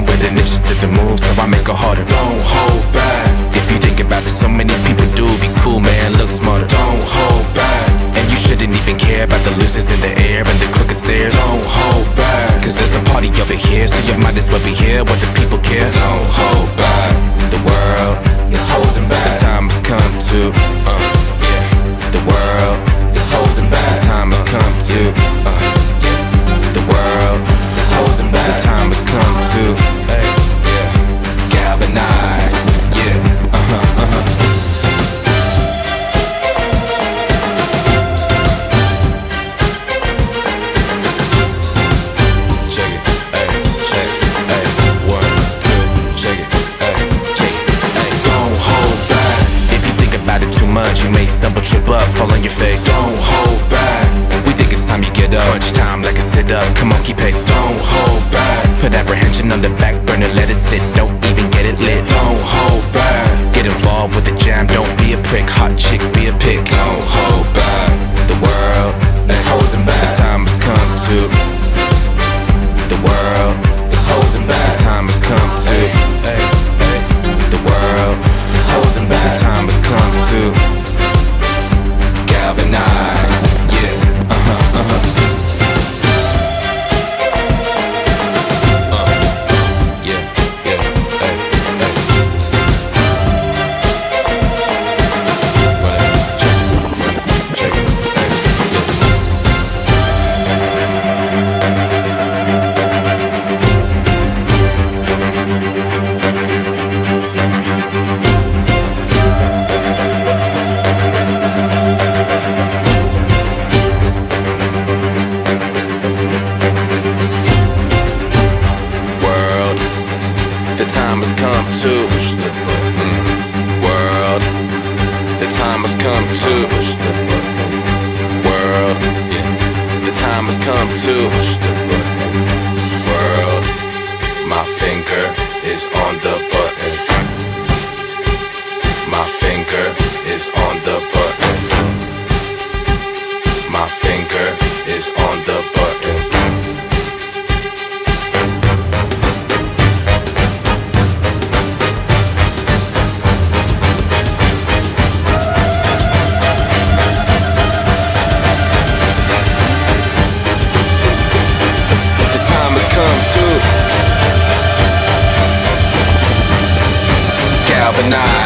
born with initiative to move, so I make it harder. Don't hold back. If you think about it, so many people do. Be cool, man, look smarter. Don't hold back. And you shouldn't even care about the losers in the air and the crooked stairs. Don't hold back. Cause there's a party over here, so you might as well be here. What the people care. Don't hold back. The world is holding back. The time has come to yeah. The world is holding back. The time has come to yeah. The world is holding back. The time has come to yeah. Galvanize. Yeah. Check it, ay, check, ay, 1, 2, check it, ay, check it, ay. Don't hold back. If you think about it too much, you may stumble, trip up, fall on your face. Don't hold back. We think it's time you get up. Crunch time like a sit up. Come on, keep pace. Don't hold back. Put apprehension on the back burner, let it sit. Don't even get it lit. Don't hold back. Get involved with the jam. Don't be a prick. Hot chick, be a pick. Don't hold back. The world is holding back. The time has come to. The world is holding back. The time has come to. Hey, hey. The world is holding back. The time has come to. Galvanize. Yeah. Yeah, yeah, hey, hey. Check it, hey, World, the time has come to world, the time has come to world, the time has come to world. My finger is on the button. My finger is on the button. My finger is on the button. The time has come to galvanize.